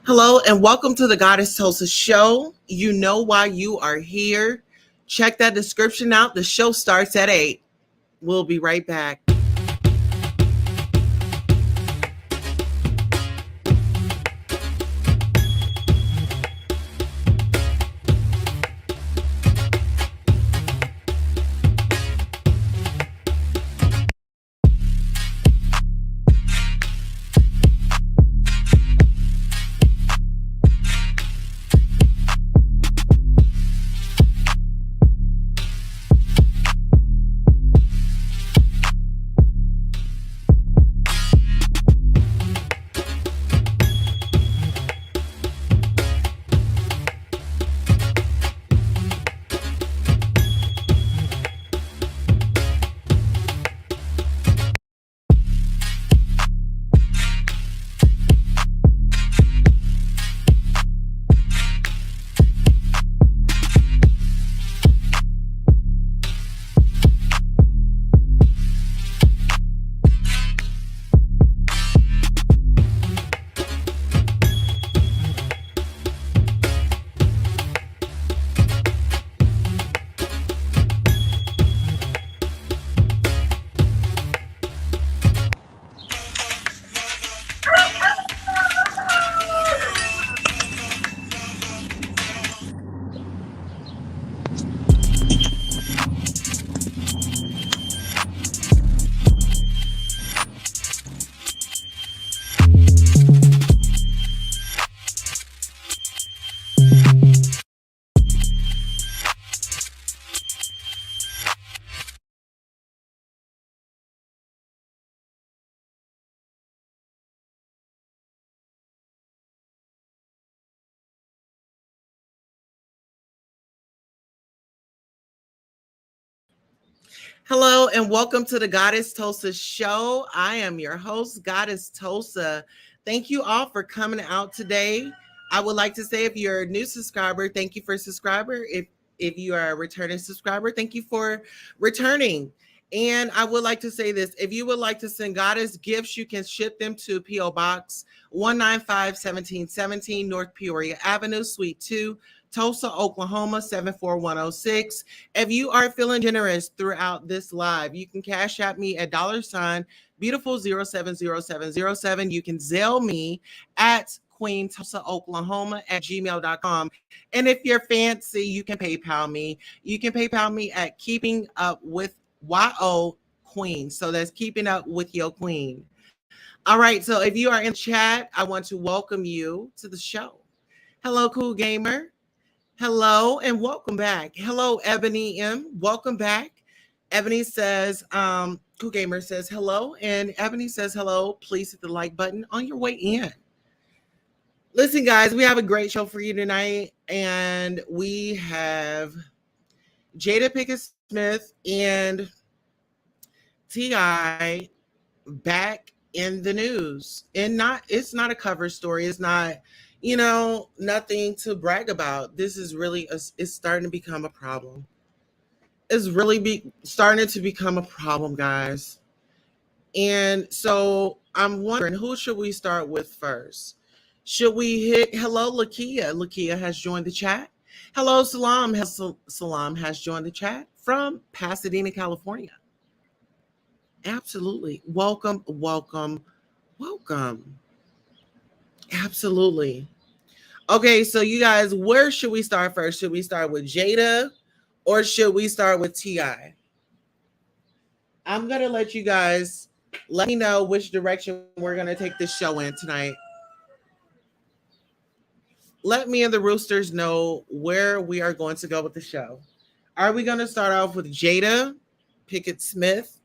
Hello and welcome to the Goddess Tulsa show. You know why you are here. Check that description out. The show starts at 8. We'll be right back. Hello and welcome to the Goddess Tulsa show. I am your host, Goddess Tulsa. Thank you all for coming out today. I would like to say if you're a new subscriber, thank you for subscriber. If you are a returning subscriber, thank you for returning. And I would like to say this, if you would like to send Goddess gifts, you can ship them to P.O. Box 195-1717 North Peoria Avenue, Suite 2, Tulsa, Oklahoma 74106. If you are feeling generous throughout this live, you can cash at me at $ beautiful 070707. You can Zelle me at Queen Tulsa, Oklahoma at gmail.com. And if you're fancy, you can PayPal me. You can PayPal me at keeping up with YO Queen. So that's keeping up with your queen. All right. So if you are in the chat, I want to welcome you to the show. Hello, cool gamer. Hello and welcome back. Hello, Ebony M. Welcome back. Ebony says, Cool Gamer says hello. And Ebony says hello. Please hit the like button on your way in. Listen, guys, we have a great show for you tonight. And we have Jada Pinkett Smith and T.I. back in the news. And it's not a cover story. It's not, nothing to brag about. This is really, it's starting to become a problem. It's really starting to become a problem, guys. And so I'm wondering, who should we start with first? Should we hit, hello, Lakia. Lakia has joined the chat. Hello, Salam. Salam has joined the chat from Pasadena, California. Absolutely. Welcome, welcome, welcome. Absolutely. Okay, so you guys, where should we start first? Should we start with Jada or should we start with T.I.? I'm going to let you guys let me know which direction we're going to take this show in tonight. Let me and the Roosters know where we are going to go with the show. Are we going to start off with Jada Pinkett Smith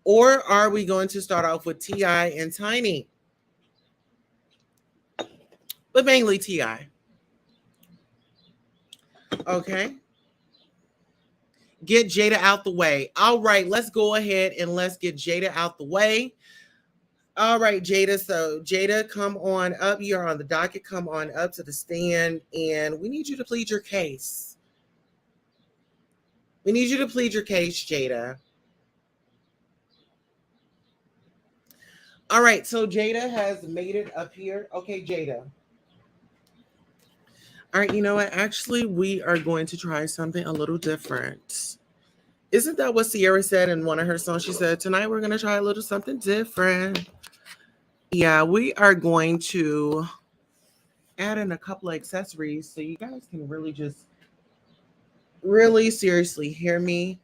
or are we going to start off with T.I. and Tiny? But mainly T.I. Okay. Get Jada out the way. All right, let's go ahead and let's get Jada out the way. All right, Jada. So, Jada, come on up. You're on the docket. Come on up to the stand, and we need you to plead your case. We need you to plead your case, Jada. All right, so Jada has made it up here. Okay, Jada. All right, you know what? Actually, we are going to try something a little different. Isn't that what Sierra said in one of her songs? She said, tonight we're going to try a little something different. Yeah, we are going to add in a couple of accessories so you guys can really just really seriously hear me.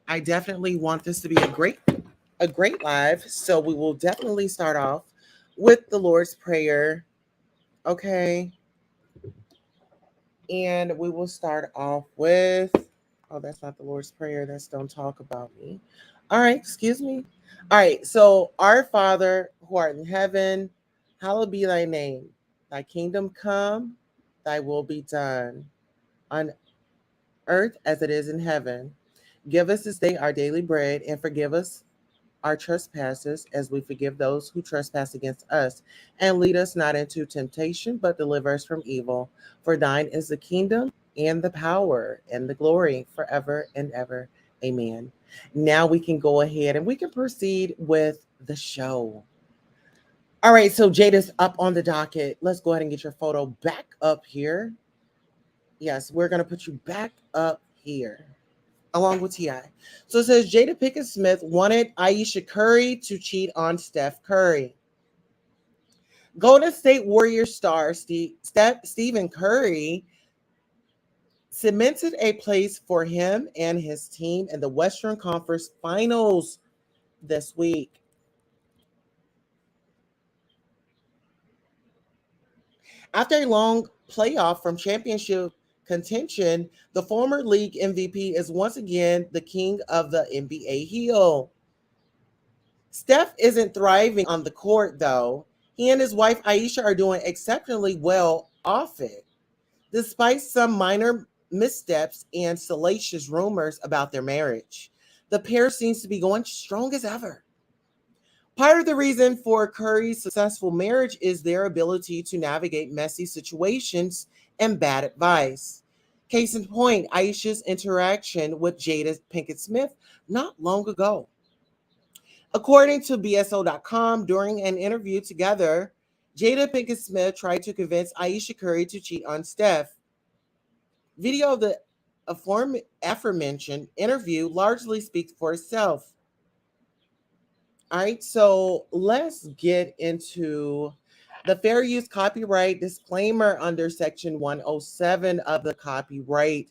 I definitely want this to be a great live. So we will definitely start off with the Lord's Prayer. Okay. And we will start off with, oh, that's not the Lord's Prayer. That's don't talk about me. All right, excuse me. All right, so our Father who art in heaven, hallowed be thy name. Thy kingdom come, thy will be done on earth as it is in heaven. Give us this day our daily bread and forgive us our trespasses as we forgive those who trespass against us. And lead us not into temptation, but deliver us from evil. For thine is the kingdom and the power and the glory forever and ever. Amen. Now we can go ahead and we can proceed with the show. All right, so Jada's up on the docket. Let's go ahead and get your photo back up here. Yes, we're going to put you back up here along with Ti. So it says Jada Pinkett Smith wanted Ayesha Curry to cheat on Steph Curry. Golden State Warriors star Stephen Curry cemented a place for him and his team in the Western Conference Finals this week. After a long playoff from championship contention, the former league MVP is once again the king of the NBA Hill. Steph isn't thriving on the court, though. He and his wife Ayesha are doing exceptionally well off it, despite some minor missteps and salacious rumors about their marriage. The pair seems to be going strong as ever. Part of the reason for Curry's successful marriage is their ability to navigate messy situations and bad advice. Case in point, Aisha's interaction with Jada Pinkett Smith not long ago. According to BSO.com, during an interview together, Jada Pinkett Smith tried to convince Ayesha Curry to cheat on Steph. Video of the aforementioned interview largely speaks for itself. All right, so let's get into the fair use copyright disclaimer under Section 107 of the Copyright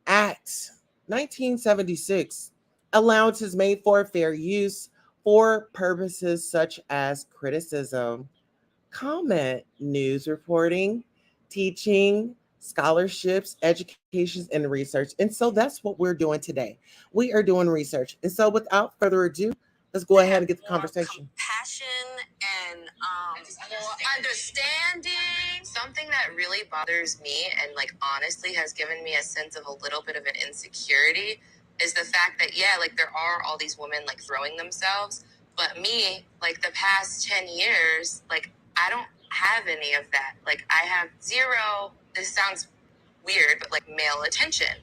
Act 1976. Allowances made for fair use for purposes such as criticism, comment, news reporting, teaching, scholarships, education, and research. And so that's what we're doing today. We are doing research. And so without further ado, let's go ahead and get the conversation. Passion and more understanding. Something that really bothers me and like honestly has given me a sense of a little bit of an insecurity is the fact that like there are all these women like throwing themselves, but me like the past 10 years like I don't have any of that. Like I have zero. This sounds weird, but like male attention.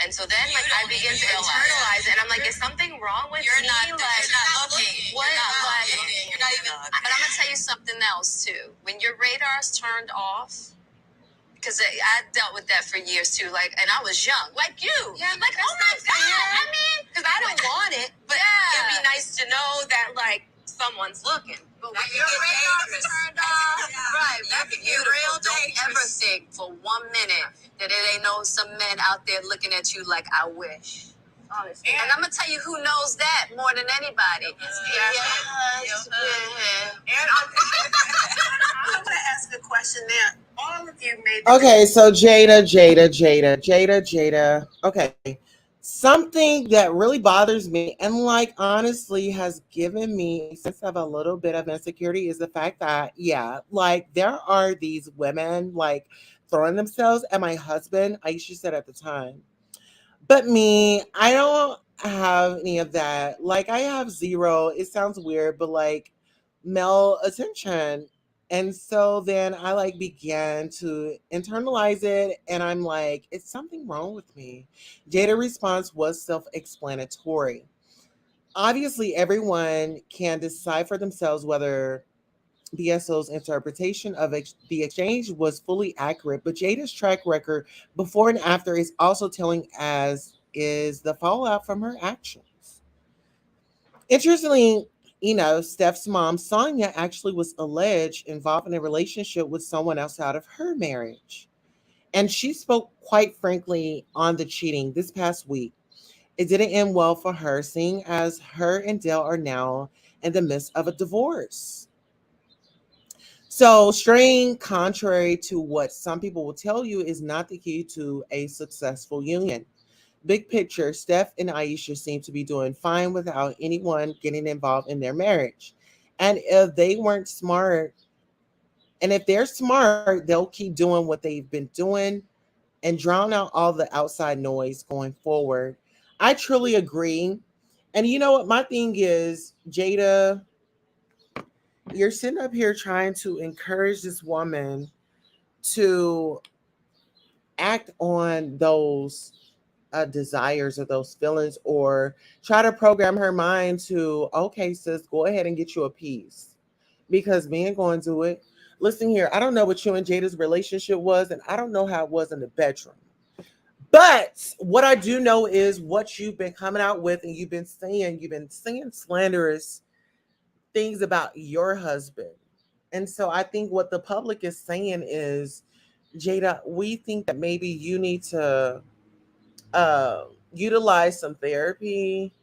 And so then, like, I begin to internalize it, and I'm like, is something wrong with me? Like, you're not looking. what? You're not Like, looking. You're not even. but I'm gonna tell you something else too. When your radar's turned off, because I dealt with that for years too. Like, and I was young, like you. Yeah, like, oh my god. I mean, because I don't want it, but it'd be nice to know that like someone's looking. But when your radar's turned off, right? That's beautiful. Don't ever think for 1 minute that it ain't some men out there looking at you like I wish. Honestly. And I'm gonna tell you who knows that more than anybody. And I want to ask a question now. All of you made. Okay, so Jada. Okay. Something that really bothers me and like honestly has given me a sense of a little bit of insecurity is the fact that like there are these women like throwing themselves at my husband. Aisha said at the time. But me, I don't have any of that. Like I have zero, it sounds weird, but like male attention. And so then I like began to internalize it and I'm like, it's something wrong with me. Jada response was self-explanatory. Obviously, everyone can decide for themselves whether BSO's interpretation of the exchange was fully accurate, but Jada's track record before and after is also telling, as is the fallout from her actions. Interestingly, Steph's mom, Sonia, actually was alleged involved in a relationship with someone outside of her marriage. And she spoke quite frankly on the cheating this past week. It didn't end well for her, seeing as her and Dale are now in the midst of a divorce. So, straying contrary to what some people will tell you is not the key to a successful union. Big picture, Steph and Aisha seem to be doing fine without anyone getting involved in their marriage. And if they weren't smart, and if they're smart, they'll keep doing what they've been doing and drown out all the outside noise going forward. I truly agree. And you know what? My thing is, Jada, you're sitting up here trying to encourage this woman to act on those desires or those feelings, or try to program her mind to, okay, sis, go ahead and get you a piece because men going to do it. Listen here, I don't know what you and Jada's relationship was, and I don't know how it was in the bedroom. But what I do know is what you've been coming out with, and you've been saying slanderous things about your husband. And so I think what the public is saying is, Jada, we think that maybe you need to uh, utilize some therapy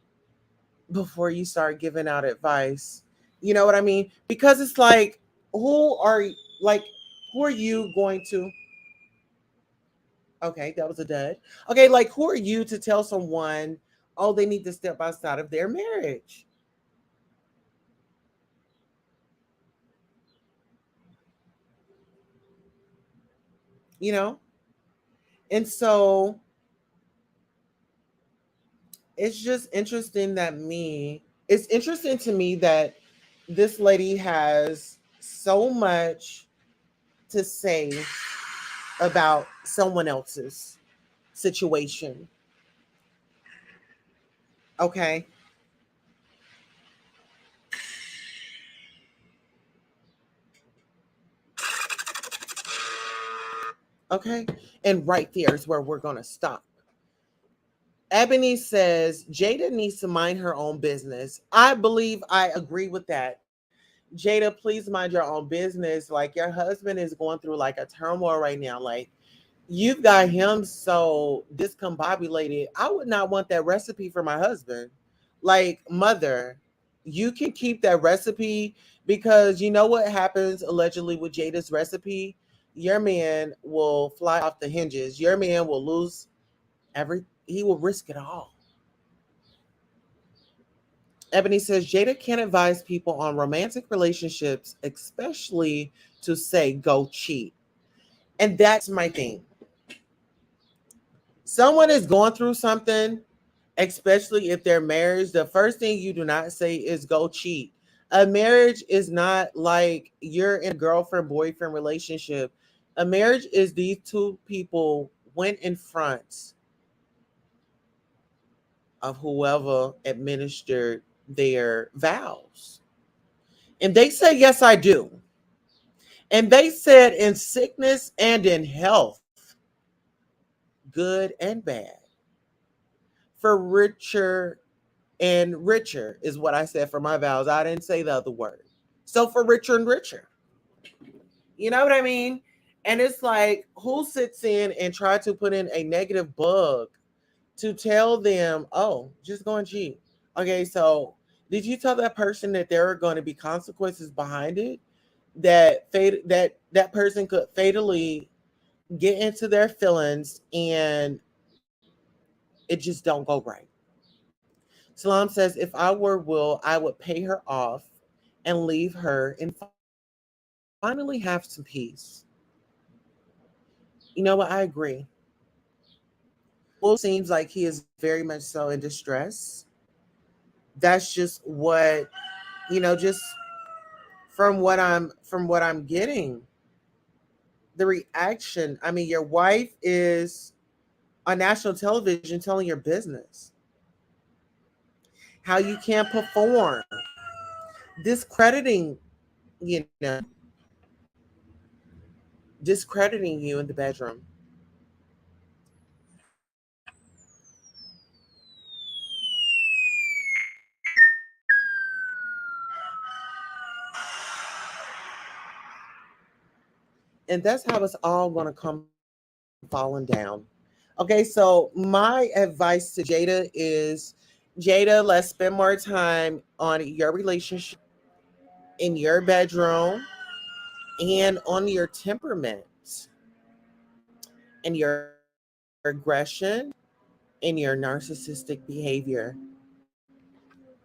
before you start giving out advice. You know what I mean? Because it's like, who are like, who are you going to? Okay, that was a dud. Okay, like who are you to tell someone, oh, they need to step outside of their marriage? You know? And so it's interesting to me that this lady has so much to say about someone else's situation. Okay. Okay. And right there is where we're going to stop. Ebony says Jada needs to mind her own business. I believe I agree with that. Jada, please mind your own business. Like your husband is going through like a turmoil right now. Like you've got him so discombobulated. I would not want that recipe for my husband. Like, mother, you can keep that recipe because you know what happens allegedly with Jada's recipe? Your man will fly off the hinges. Your man will lose he will risk it all. Ebony says Jada can't advise people on romantic relationships, especially to say go cheat. And that's my thing. Someone is going through something, especially if they're married, the first thing you do not say is go cheat. A marriage is not like you're in a girlfriend boyfriend relationship. A marriage is these two people went in front of whoever administered their vows. And they said, yes, I do. And they said, in sickness and in health, good and bad, for richer and richer is what I said for my vows. I didn't say the other word. So for richer and richer. You know what I mean? And it's like, who sits in and try to put in a negative bug to tell them, oh, just go and cheat. Okay, so did you tell that person that there are going to be consequences behind it? That person could fatally get into their feelings and it just don't go right. Salam says, if I were Will, I would pay her off and leave her and finally have some peace. You know what? I agree. Will seems like he is very much so in distress. That's just what, just from what I'm getting. The reaction. I mean, your wife is on national television telling your business, how you can't perform, discrediting. you know, discrediting you in the bedroom. And that's how it's all going to come falling down. Okay, so my advice to Jada is Jada, let's spend more time on your relationship, in your bedroom, and on your temperament and your aggression and your narcissistic behavior.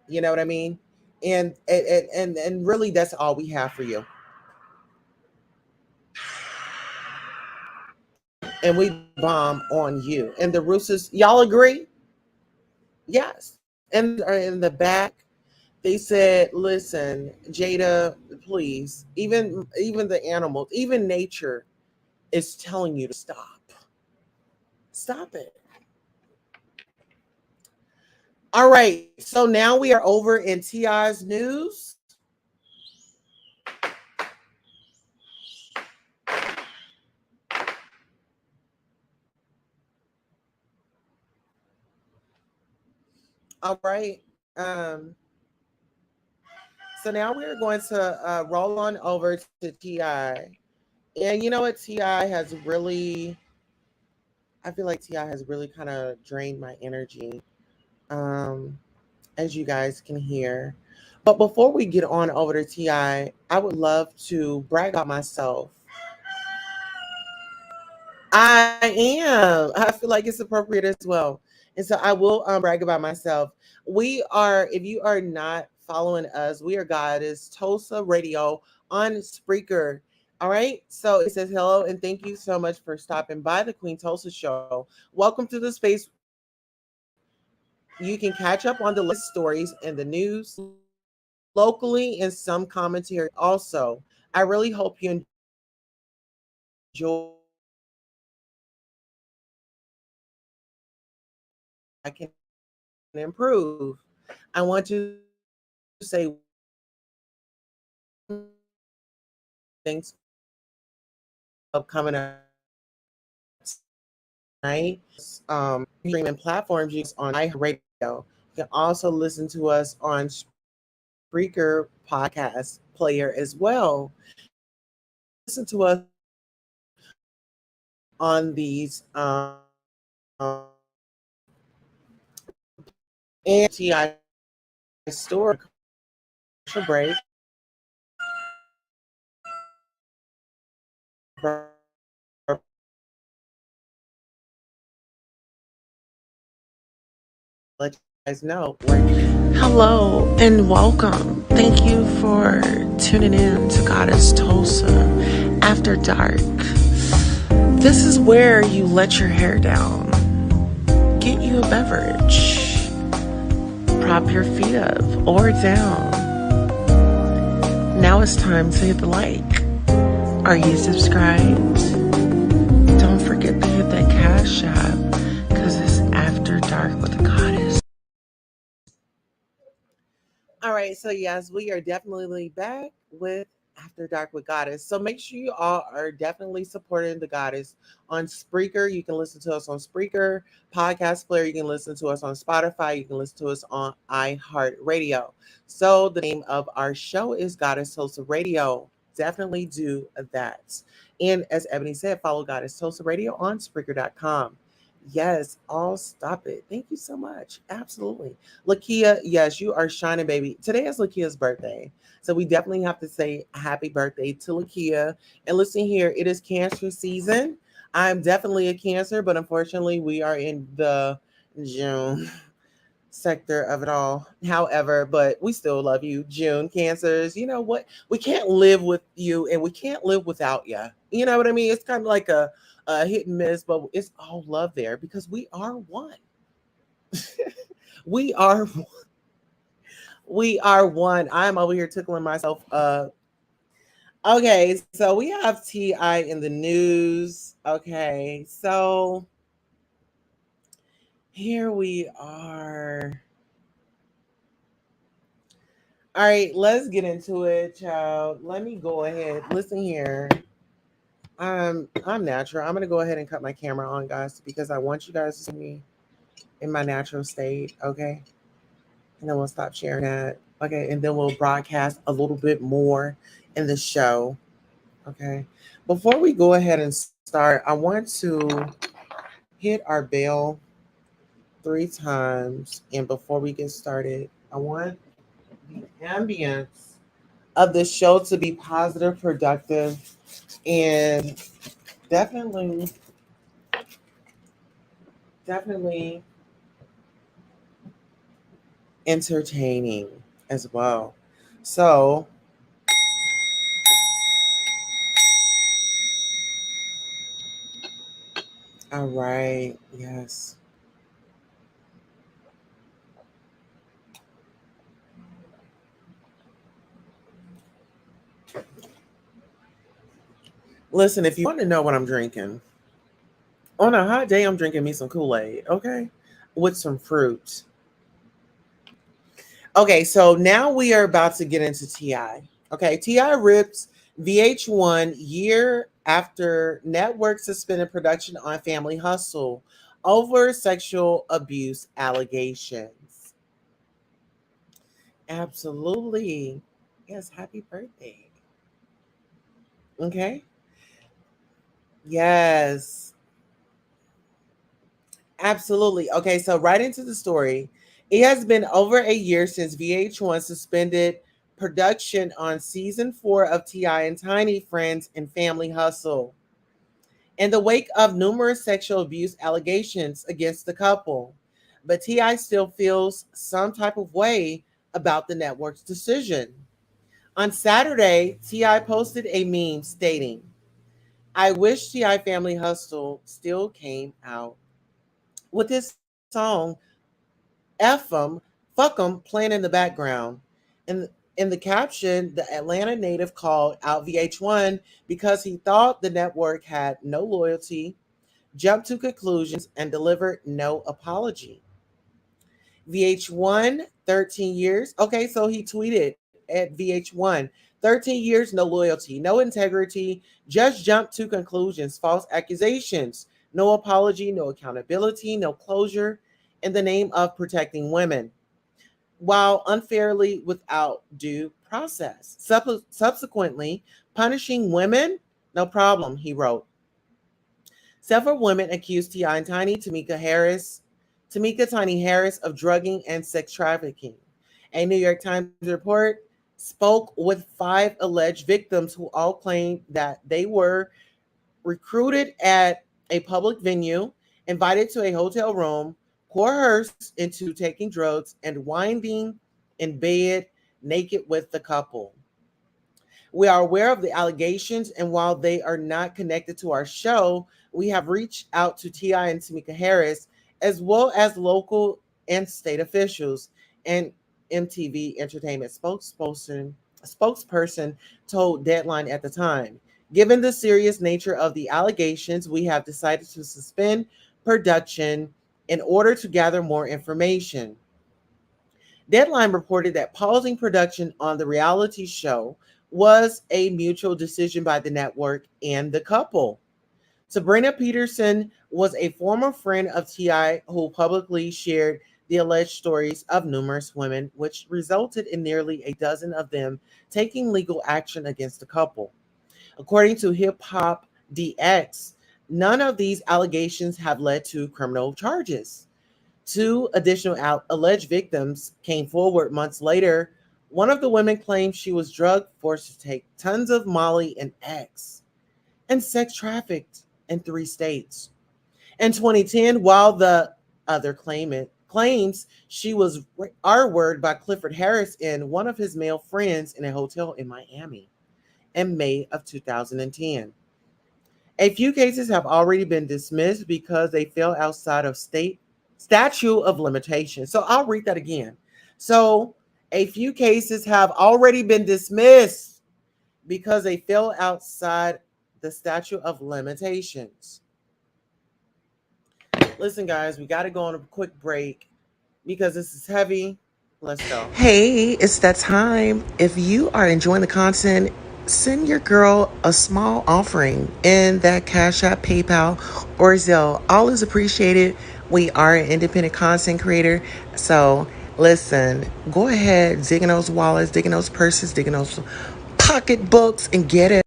You know what I mean? And really that's all we have for you. And we bomb on you. And the Roosters, y'all agree? Yes. And the Roosters are in the back. They said, "Listen, Jada, please. Even the animals, even nature is telling you to stop. Stop it." All right. So now we are over in Ti's news. All right. So now we're going to roll on over to Ti. And you know what? Ti has really, I feel like Ti has really kind of drained my energy, um, as you guys can hear. But before we get on over to Ti, I would love to brag about myself. I am. I feel like it's appropriate as well. And so I will brag about myself. We are, if you are not following us, we are Goddess Tulsa Radio on Spreaker. All right. So it says hello and thank you so much for stopping by the Queen Tulsa Show. Welcome to the space. You can catch up on the latest stories and the news locally and some commentary also. I really hope you enjoy the show. And if you have any suggestions on how I can improve, I want to say one thing things coming up tonight. Streaming platforms. You can listen to us on iHeartRadio. You can also listen to us on Spreaker podcast player as well. You can also listen to us on these and TI store commercial break. Let you guys know. Hello and welcome. Thank you for tuning in to Goddess Tulsa After Dark. This is where you let your hair down, get you a beverage, prop your feet up or down. Now it's time to hit the like. Are you subscribed? Don't forget to hit that cash app because it's After Dark with the Goddess. All right, so yes, we are definitely back with After Dark with Goddess. So make sure you all are definitely supporting the Goddess on Spreaker. You can listen to us on Spreaker, Podcast Player. You can listen to us on Spotify. You can listen to us on iHeartRadio. So the name of our show is Goddess Tulsa Radio. Definitely do that. And as Ebony said, follow Goddess Tulsa Radio on Spreaker.com. Yes, all stop it. Thank you so much. Absolutely. Lakia, yes, you are shining, baby. Today is Lakia's birthday. So we definitely have to say happy birthday to Lakia. And listen here, it is Cancer season. I'm definitely a Cancer, but unfortunately, we are in the June sector of it all. However, but we still love you, June Cancers. You know what? We can't live with you and we can't live without you. You know what I mean? It's kind of like a hit and miss, but it's all love there because we are one. We are we are one. I'm over here tickling myself up. Okay, so we have TI in the news. Okay, so here we are. All right, let's get into it, child. Let me go ahead. Listen here. I'm natural. I'm gonna go ahead and cut my camera on, guys, because I want you guys to see me in my natural state. Okay, and then we'll stop sharing that. Okay, and then we'll broadcast a little bit more in the show. Okay, before we go ahead and start, I want to hit our bell 3 times, and before we get started, I want the ambience of the show to be positive, productive, and definitely, definitely entertaining as well. So, all right, yes. Listen, if you want to know what I'm drinking, on a hot day, I'm drinking me some Kool-Aid, okay? With some fruit. Okay, so now we are about to get into T.I. Okay, T.I. rips VH1 year after network suspended production on Family Hustle over sexual abuse allegations. Absolutely. Yes, happy birthday. Okay. Yes, absolutely. Okay, so right into the story. It has been over a year since VH1 suspended production on season 4 of T.I. and Tiny Friends and Family Hustle in the wake of numerous sexual abuse allegations against the couple. But T.I. still feels some type of way about the network's decision. On Saturday, T.I. posted a meme stating, I wish T.I. Family Hustle still came out, with his song F 'em, fuck 'em playing in the background. In the caption, the Atlanta native called out VH1 because he thought the network had no loyalty, jumped to conclusions, and delivered no apology. VH1, 13 years. Okay, so he tweeted at VH1, 13 years, no loyalty, no integrity, just jumped to conclusions, false accusations, no apology, no accountability, no closure in the name of protecting women, while unfairly without due process. Subsequently, punishing women, no problem, he wrote. Several women accused T.I. and Tamika Tiny Harris of drugging and sex trafficking. A New York Times report spoke with 5 alleged victims who all claimed that they were recruited at a public venue, invited to a hotel room, coerced into taking drugs, and winding in bed naked with the couple. We are aware of the allegations, and while they are not connected to our show, we have reached out to T.I. and Tamika Harris, as well as local and state officials. And MTV Entertainment spokesperson told Deadline at the time. Given the serious nature of the allegations, we have decided to suspend production in order to gather more information. Deadline reported that pausing production on the reality show was a mutual decision by the network and the couple. Sabrina Peterson was a former friend of T.I. who publicly shared the alleged stories of numerous women, which resulted in nearly a dozen of them taking legal action against the couple. According to Hip Hop DX, none of these allegations have led to criminal charges. 2 additional alleged victims came forward months later. One of the women claimed she was drugged, forced to take tons of Molly and X, and sex trafficked in 3 states. In 2010, while the other claimant claims she was R-word by Clifford Harris and one of his male friends in a hotel in Miami in May of 2010. A few cases have already been dismissed because they fell outside of state statute of limitations. So I'll read that again. So a few cases have already been dismissed because they fell outside the statute of limitations. Listen, guys, we got to go on a quick break because this is heavy. Let's go. Hey, it's that time. If you are enjoying the content, send your girl a small offering in that Cash App, PayPal, or Zelle. All is appreciated. We are an independent content creator. So listen, go ahead, dig in those wallets, dig in those purses, dig in those pocketbooks, and get it.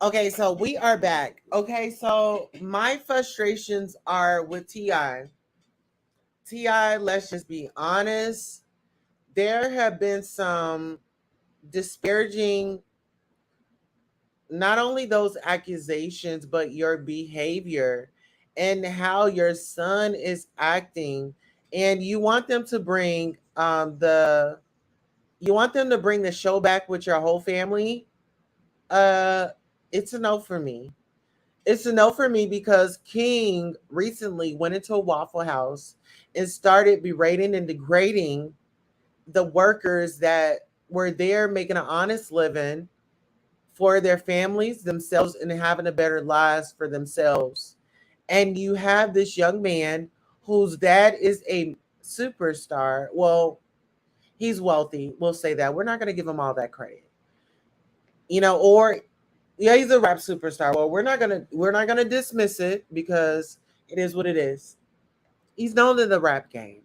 Okay, so we are back. Okay, so my frustrations are with Ti. Ti, let's just be honest. There have been some disparaging, not only those accusations, but your behavior and how your son is acting. And you want them to bring the show back with your whole family. Uh it's a no for me. It's a no for me because King recently went into a Waffle House and started berating and degrading the workers that were there making an honest living for their families, themselves, and having a better lives for themselves. And you have this young man whose dad is a superstar. Well, he's wealthy. We'll say that. We're not going to give him all that credit. Or yeah, he's a rap superstar. Well, we're not gonna dismiss it because it is what it is. He's known in the rap game,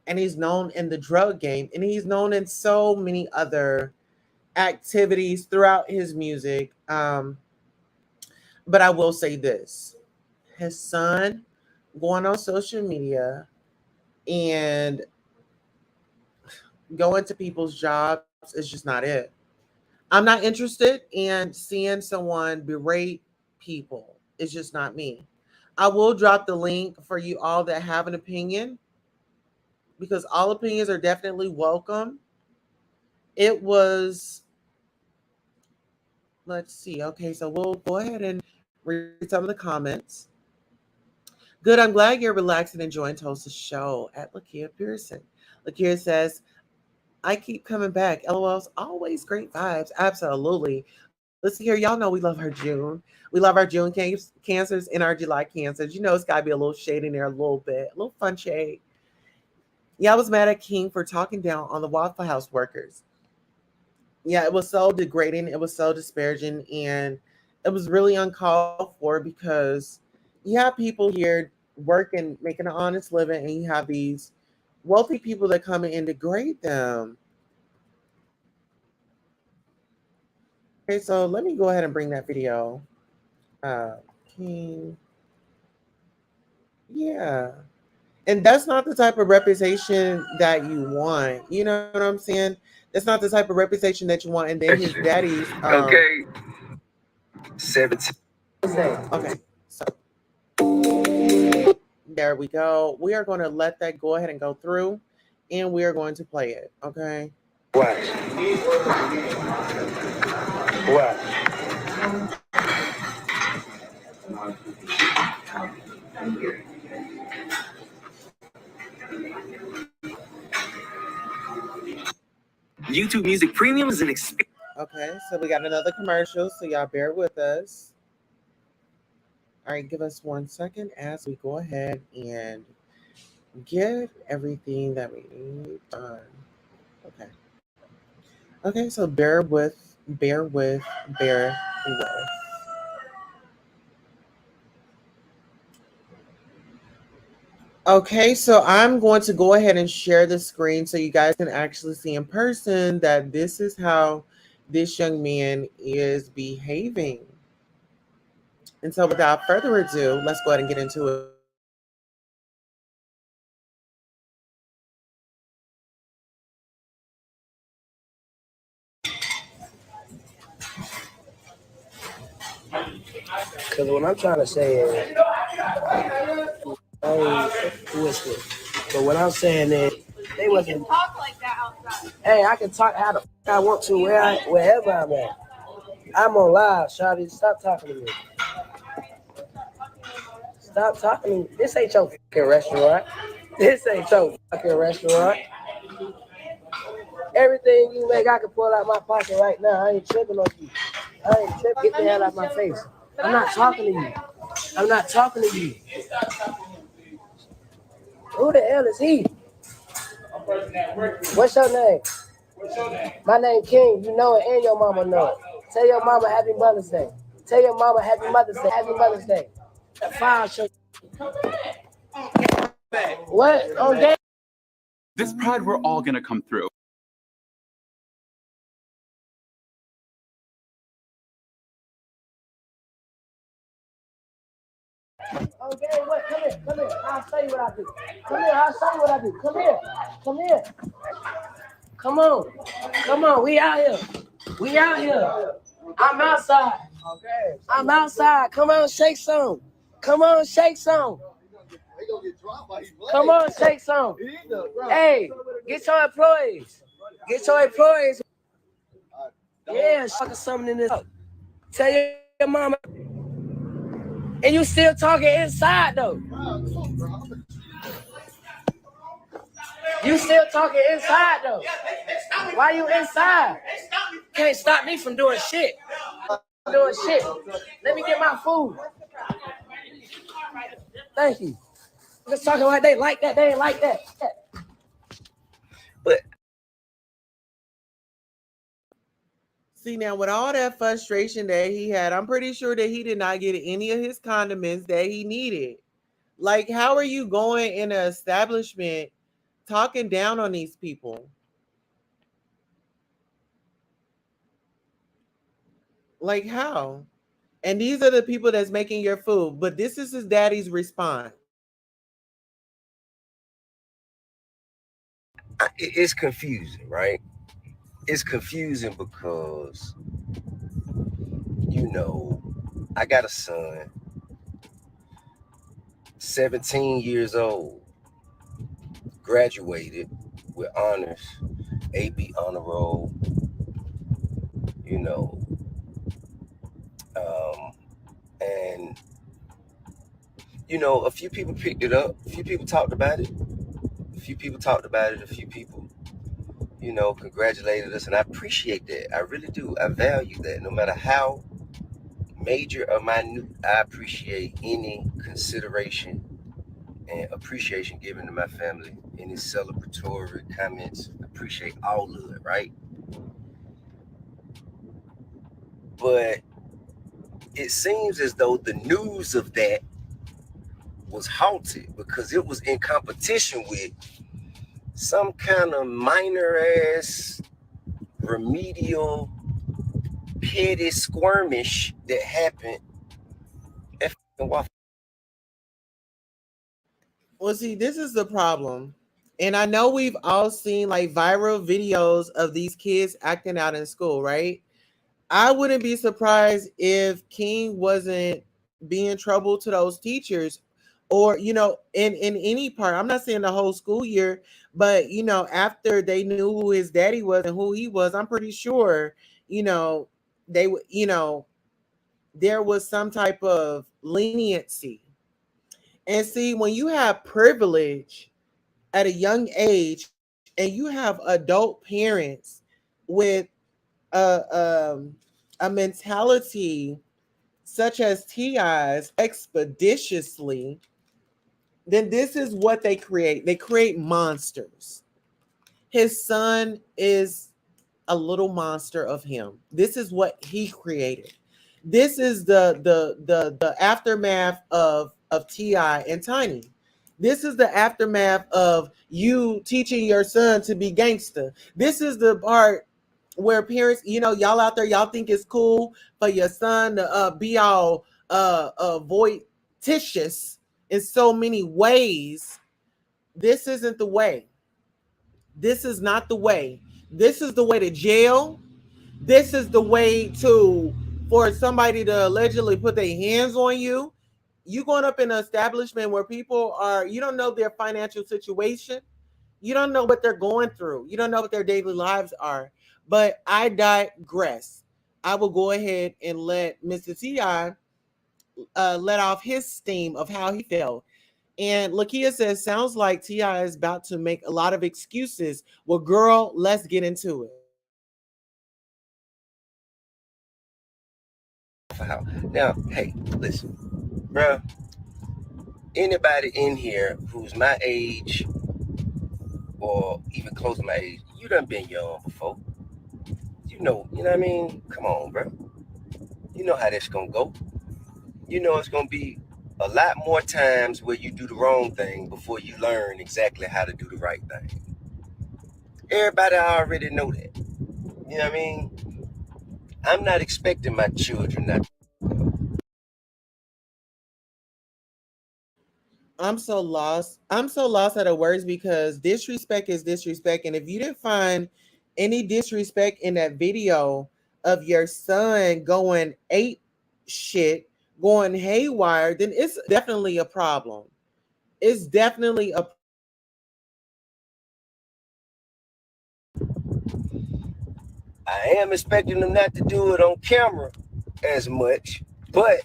and he's known in the drug game, and he's known in so many other activities throughout his music. But I will say this: his son going on social media and going to people's jobs is just not it. I'm not interested in seeing someone berate people. It's just not me. I will drop the link for you all that have an opinion because all opinions are definitely welcome. It was, let's see. Okay, so we'll go ahead and read some of the comments. Good, I'm glad you're relaxing and enjoying Tulsa's show at Lakia Pearson. Lakia says, I keep coming back. LOL's always great vibes. Absolutely. Listen here, y'all know we love our June. We love our June cancers and our July cancers. It's got to be a little shade in there, a little bit, a little fun shade. Yeah, I was mad at King for talking down on the Waffle House workers. Yeah, it was so degrading. It was so disparaging. And it was really uncalled for because you have people here working, making an honest living, and you have these wealthy people that come in and degrade them. Okay, so let me go ahead and bring that video. Uh, King. Yeah. And that's not the type of reputation that you want. You know what I'm saying? That's not the type of reputation that you want. And then his daddy's Okay. 17. okay. So there we go. We are going to let that go ahead and go through and we are going to play it. Okay. Watch. Watch. YouTube Music Premium is an experience. Okay, so we got another commercial, so y'all bear with us. All right, give us 1 second as we go ahead and get everything that we need done. Okay. Okay, so bear with. Okay, so I'm going to go ahead and share the screen so you guys can actually see in person that this is how this young man is behaving. And so without further ado, let's go ahead and get into it. Because what I'm trying to say is, who is this? But what I'm saying is, they wasn't talk like that outside. Hey, I can talk how the I want to wherever I'm at. I'm on live, Shawty. Stop talking to me. Stop talking to me. This ain't your fucking restaurant. This ain't your fucking restaurant. Everything you make, I can pull out my pocket right now. I ain't tripping on you. I ain't tripping. Get the hell out of my face. I'm not talking to you. I'm not talking to you. Who the hell is he? What's your name? My name King. You know it, and your mama know it. Tell your mama Happy Mother's Day. Tell your mama Happy Mother's Day. Happy Mother's Day. File show. What? On day? This pride, we're all gonna come through. Okay, what? Come here. Come here. I'll show you what I do. Come here. I'll show you what I do. Come here. Come here. Come on. Come on. We out here. We out here. I'm outside. Okay. I'm outside. Come on, shake some. Come on, shake some. Come on, shake some. Hey, get your employees. Get your employees. Yeah, suck something in this. Tell your mama. And you still talking inside though. You still talking inside though. Why you inside? Can't stop me from doing shit. Doing shit. Let me get my food. Thank you. Just talking like they like that. They ain't like that. But see, now with all that frustration that he had, I'm pretty sure that he did not get any of his condiments that he needed. Like, how are you going in an establishment talking down on these people? Like, how? And these are the people that's making your food, but this is his daddy's response. it's confusing, right? It's confusing because, I got a son, 17 years old, graduated with honors, AB honor roll, and a few people picked it up, a few people talked about it, a few people congratulated us, and I appreciate that. I really do. I value that. No matter how major or minute, I appreciate any consideration and appreciation given to my family, any celebratory comments. I appreciate all of it, right? But it seems as though the news of that was halted because it was in competition with some kind of minor ass remedial petty skirmish that happened at Waffle. Well, see, this is the problem. And I know we've all seen like viral videos of these kids acting out in school, right? I wouldn't be surprised if King wasn't being trouble to those teachers or, in any part. I'm not saying the whole school year, but, after they knew who his daddy was and who he was, I'm pretty sure, they would, there was some type of leniency. And see, when you have privilege at a young age and you have adult parents with a mentality such as T.I.'s expeditiously, then this is what they create. They create monsters. His son is a little monster of him. This is what he created. This is the aftermath of T.I. and Tiny. This is the aftermath of you teaching your son to be gangster. This is the part where parents, y'all out there, y'all think it's cool for your son to be all voititious in so many ways. This isn't the way. This is not the way. This is the way to jail. This is the way for somebody to allegedly put their hands on you. You going up in an establishment where people are, you don't know their financial situation. You don't know what they're going through. You don't know what their daily lives are. But I digress. I will go ahead and let Mr. T.I. Let off his steam of how he felt. And Lakia says, sounds like T.I. is about to make a lot of excuses. Well, girl, let's get into it. Now, hey, listen, bro. Anybody in here who's my age or even close to my age, you done been young before. You know what I mean? Come on, bro. You know how that's gonna go. You know it's gonna be a lot more times where you do the wrong thing before you learn exactly how to do the right thing. Everybody already know that. You know what I mean? I'm not expecting my children not. I'm so lost. I'm so lost at the words because disrespect is disrespect. And if you didn't find any disrespect in that video of your son going ape shit, going haywire, then it's definitely a problem. It's definitely a I am expecting them not to do it on camera as much, but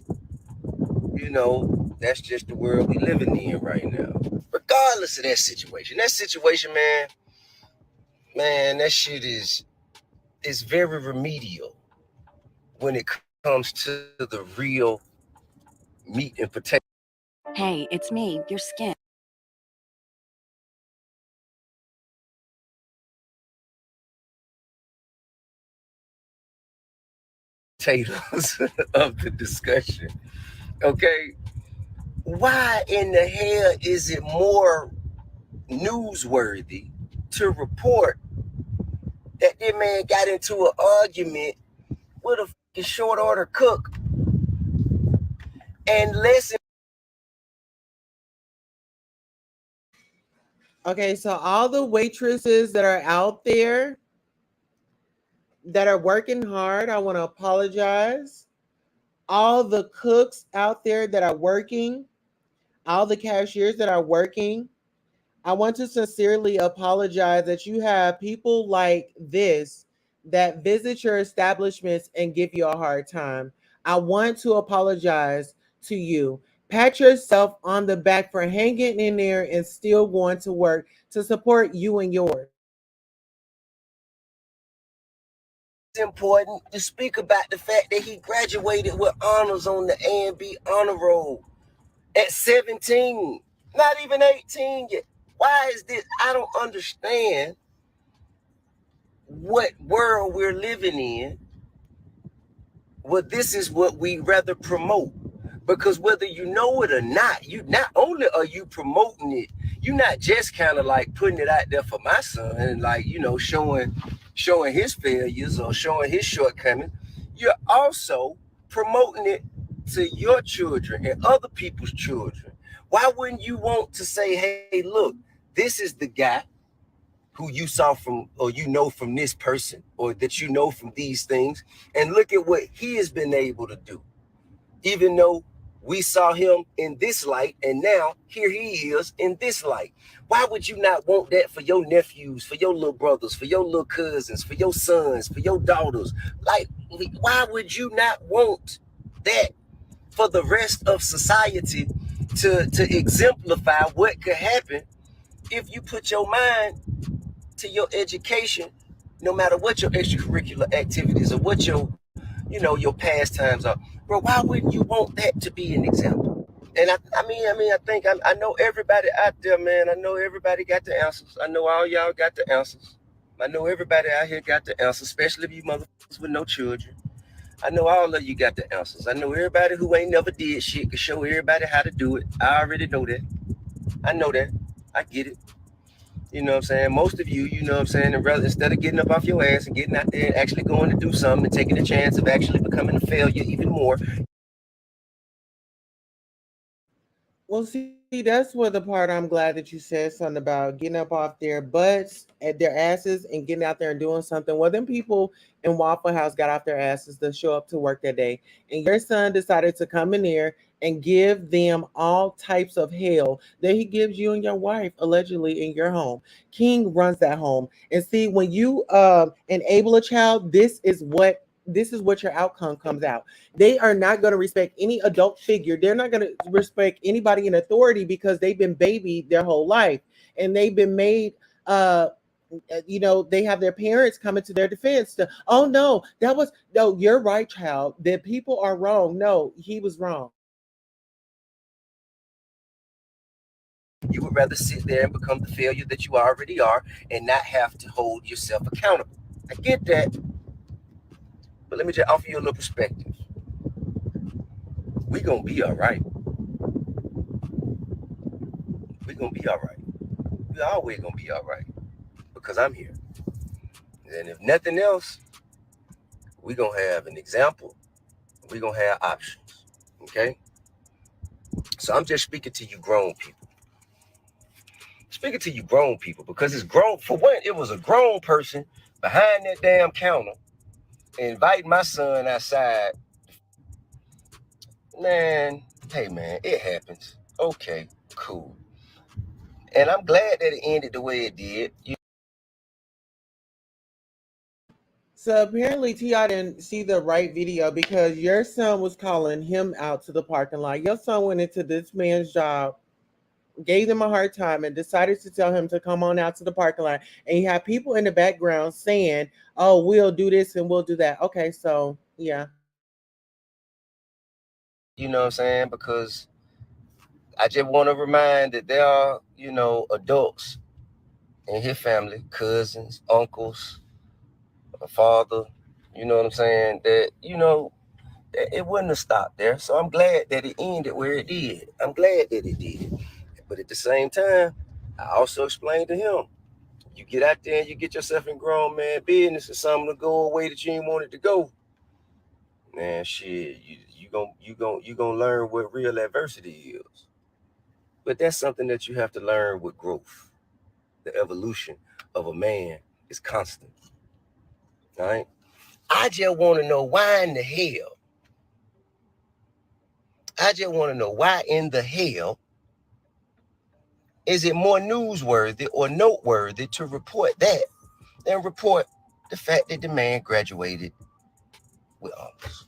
that's just the world we living in right now. Regardless of that situation, man, that shit is very remedial when it comes to the real meat and Hey, it's me, your skin. potatoes of the discussion. Okay, why in the hell is it more newsworthy to report that that man got into an argument with a fucking short order cook and less? okay. So all the waitresses that are out there that are working hard, I want to apologize. All the cooks out there that are working, all the cashiers that are working, I want to sincerely apologize that you have people like this that visit your establishments and give you a hard time. I want to apologize to you. Pat yourself on the back for hanging in there and still going to work to support you and yours. It's important to speak about the fact that he graduated with honors on the A&B honor roll at 17, not even 18 yet. Why is this? I don't understand what world we're living in. Well, this is what we rather promote. Because whether you know it or not, you not only are you promoting it, you're not just kind of like putting it out there for my son and like, showing his failures or showing his shortcomings. You're also promoting it to your children and other people's children. Why wouldn't you want to say, hey, look, this is the guy who you saw from, or from this person, or that from these things, and look at what he has been able to do, even though we saw him in this light, and now here he is in this light. Why would you not want that for your nephews, for your little brothers, for your little cousins, for your sons, for your daughters? Like, why would you not want that for the rest of society to exemplify what could happen if you put your mind to your education, no matter what your extracurricular activities or what your pastimes are? Bro, why wouldn't you want that to be an example? And I know everybody out there, man. I know everybody got the answers. I know all y'all got the answers. I know everybody out here got the answers, especially if you motherfuckers with no children. I know all of you got the answers. I know everybody who ain't never did shit can show everybody how to do it. I already know that. I know that. I get it. You know what I'm saying? Most of you, you know what I'm saying, and rather, instead of getting up off your ass and getting out there and actually going to do something and taking a chance of actually becoming a failure even more. Well, see, that's where the part I'm glad that you said something about getting up off their butts at their asses and getting out there and doing something. Well, then people in Waffle House got off their asses to show up to work that day. And your son decided to come in there and give them all types of hell that he gives you and your wife allegedly in your home. King runs that home. And see, when you enable a child, this is what your outcome comes out. They are not going to respect any adult figure. They're not going to respect anybody in authority because they've been babied their whole life and they've been made they have their parents coming to their defense to, oh no, no, you're right, child. The people are wrong. No, he was wrong. You would rather sit there and become the failure that you already are and not have to hold yourself accountable. I get that. But let me just offer you a little perspective. We're going to be all right. We're going to be all right. We're always going to be all right because I'm here. And if nothing else, we're going to have an example. We're going to have options. Okay? So I'm just speaking to you grown people. Speaking to you grown people because it's grown. For one, it was a grown person behind that damn counter inviting my son outside. Man, hey man, it happens. Okay, cool. And I'm glad that it ended the way it did. So apparently T.I. didn't see the right video because your son was calling him out to the parking lot. Your son went into this man's job, gave them a hard time, and decided to tell him to come on out to the parking lot. And you have people in the background saying, oh, we'll do this and we'll do that. Okay, so yeah. You know what I'm saying? Because I just want to remind that there are, adults in his family, cousins, uncles, a father, you know what I'm saying, that, it wouldn't have stopped there. So I'm glad that it ended where it did. I'm glad that it did. But at the same time, I also explained to him, you get out there and you get yourself in grown man business and something to go away that you ain't want it to go. Man, shit, you gonna learn what real adversity is. But that's something that you have to learn with growth. The evolution of a man is constant. All right. I just want to know why in the hell. I just want to know why in the hell is it more newsworthy or noteworthy to report that than report the fact that the man graduated with honors?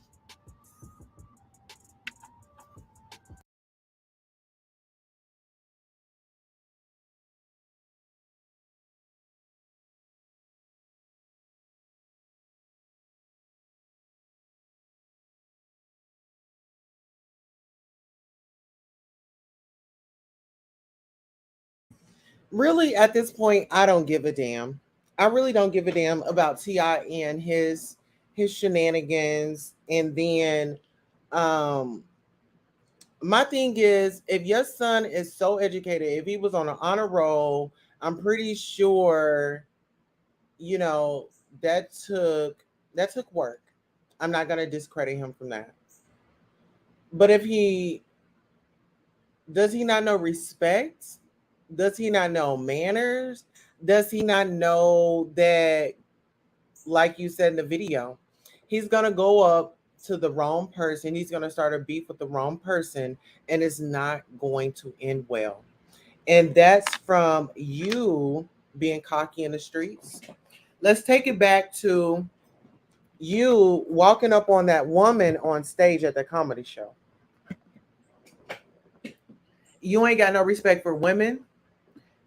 Really, at this point, I don't give a damn. I really don't give a damn about T.I. and his shenanigans. And then my thing is, if your son is so educated, if he was on an honor roll, I'm pretty sure, you know, that took work. I'm not gonna discredit him from that. But if he does he not know respect? Does he not know manners? Does he not know that, like you said in the video, he's gonna go up to the wrong person, he's gonna start a beef with the wrong person, and it's not going to end well. And that's from you being cocky in the streets. Let's take it back to you walking up on that woman on stage at the comedy show. You ain't got no respect for women.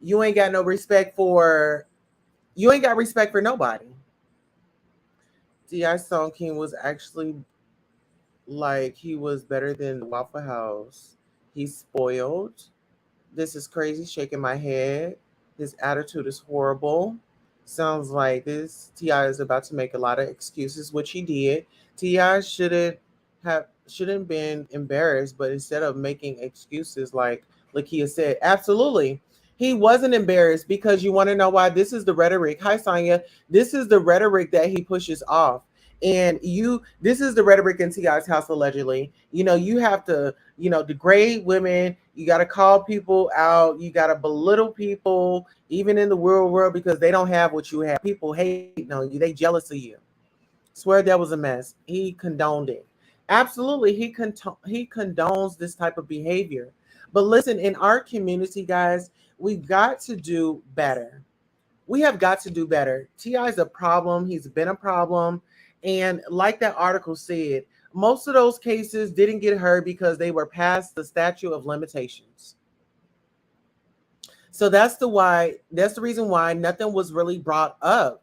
You ain't got no respect for you ain't got respect for nobody. D.I. Stone King was actually like he was better than the Waffle House. He's spoiled. This is crazy, shaking my head. His attitude is horrible. Sounds like this Ti is about to make a lot of excuses, which he did. Ti shouldn't been embarrassed, but instead of making excuses like Lakia said, absolutely. He wasn't embarrassed because you want to know why? This is the rhetoric. Hi, Sonya. This is the rhetoric that he pushes off. And this is the rhetoric in Ti's house, allegedly. You have to, degrade women. You got to call people out. You got to belittle people, even in the real world, because they don't have what you have. People hate on you. They jealous of you. Swear that was a mess. He condoned it. Absolutely, he condones this type of behavior. But listen, in our community, guys, we've got to do better. We have got to do better. T.I. is a problem. He's been a problem. And like that article said, most of those cases didn't get heard because they were past the statute of limitations. So that's the reason why nothing was really brought up.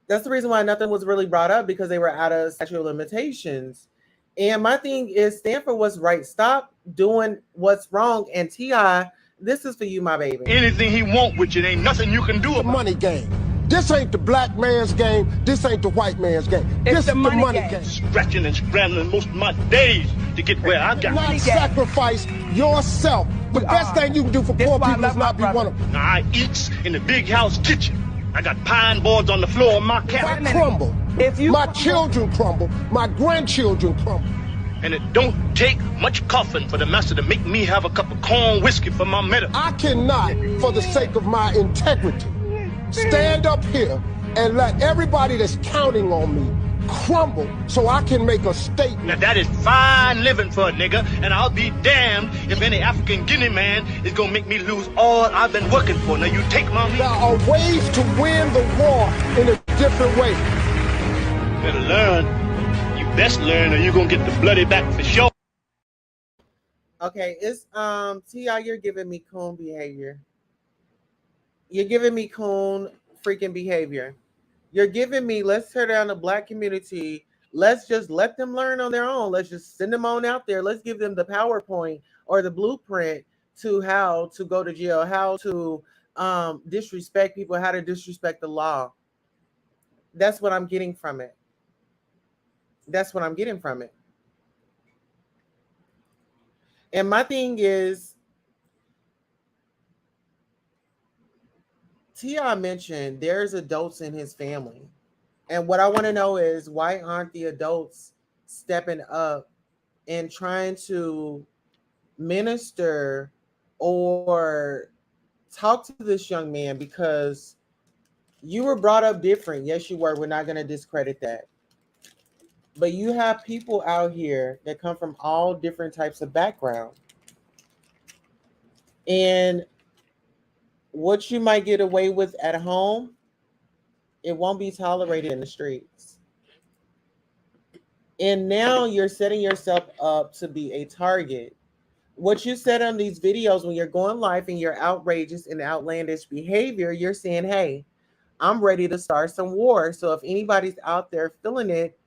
That's the reason why nothing was really brought up, because they were out of statute of limitations. And my thing is stand for what's right. Stop doing what's wrong. And T.I., this is for you, my baby. Anything he want with you, ain't nothing you can do The about it. money game. This ain't the black man's game. This ain't the white man's game. This is the money game. Scratching and scrambling most of my days to get where I got. Not sacrifice yourself. The best thing you can do for poor people is not be one of them. Now, I eats in the big house kitchen. I got pine boards on the floor of my If cabin. I crumble, my children crumble, my grandchildren crumble. And it don't take much coughing for the master to make me have a cup of corn whiskey for my medicine. I cannot, for the sake of my integrity, stand up here and let everybody that's counting on me crumble so I can make a statement. Now that is fine living for a nigga, and I'll be damned if any African Guinea man is gonna make me lose all I've been working for. Now you take my There are ways to win the war in a different way. better learn. You best learn, or you gonna get the bloody back for sure. Okay, it's T.I., you're giving me coon behavior. You're giving me coon freaking behavior. You're giving me, let's tear down the black community. Let's just let them learn on their own. Let's just send them on out there. Let's give them the PowerPoint or the blueprint to how to go to jail, how to disrespect people, how to disrespect the law. That's what I'm getting from it. That's what I'm getting from it. And my thing is, T.I. mentioned there's adults in his family. And what I want to know is, why aren't the adults stepping up and trying to minister or talk to this young man? Because you were brought up different. Yes, you were. We're not going to discredit that. But you have people out here that come from all different types of background. And what you might get away with at home, it won't be tolerated in the streets. And now you're setting yourself up to be a target. What you said on these videos when you're going live and you're outrageous and outlandish behavior, you're saying, hey, I'm ready to start some war. So if anybody's out there feeling it,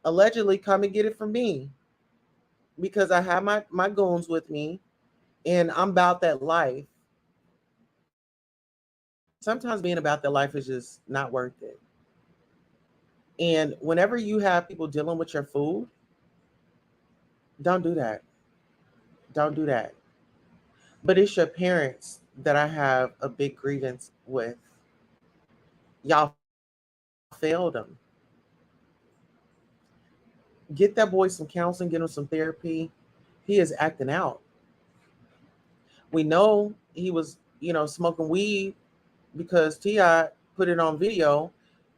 allegedly come and get it from me. Because I have my goons with me and I'm about that life. Sometimes being about that life is just not worth it. And whenever you have people dealing with your food, don't do that. Don't do that. But it's your parents that I have a big grievance with. Y'all failed them. Get that boy some counseling, get him some therapy. He is acting out. We know he was, smoking weed because T.I. put it on video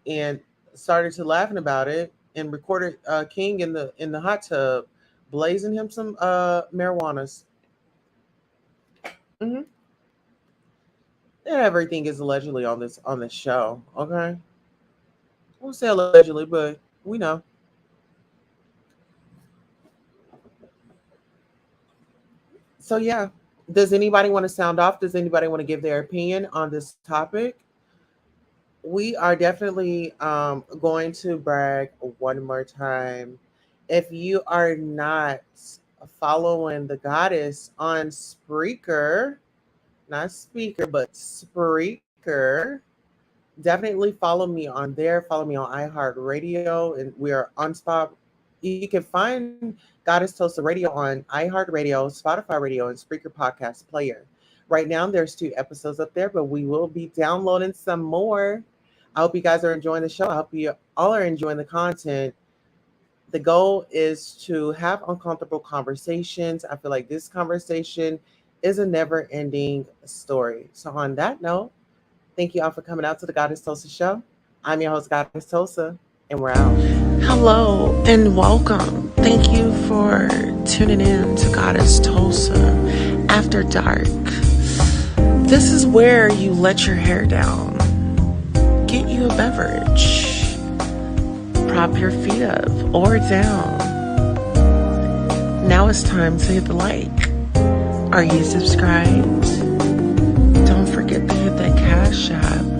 and started to laughing about it and recorded King in the hot tub blazing him some marijuanas. Mm-hmm. And everything is allegedly on this show. Okay, I won't say allegedly, but we know. So yeah, does anybody want to sound off? Does anybody want to give their opinion on this topic? We are definitely going to brag one more time. If you are not following the goddess on Spreaker, not Speaker, but Spreaker, definitely follow me on there. Follow me on iHeartRadio, and we are on spot. You can find Goddess Tulsa Radio on iHeartRadio, Spotify Radio, and Spreaker Podcast Player. Right now, there's 2 episodes up there, but we will be downloading some more. I hope you guys are enjoying the show. I hope you all are enjoying the content. The goal is to have uncomfortable conversations. I feel like this conversation is a never-ending story. So on that note, thank you all for coming out to the Goddess Tulsa Show. I'm your host, Goddess Tulsa, and we're out. Hello and welcome. Thank you for tuning in to Goddess Tulsa After Dark. This is where you let your hair down, get you a beverage, prop your feet up or down. Now it's time to hit the like. Are you subscribed? Don't forget to hit that Cash App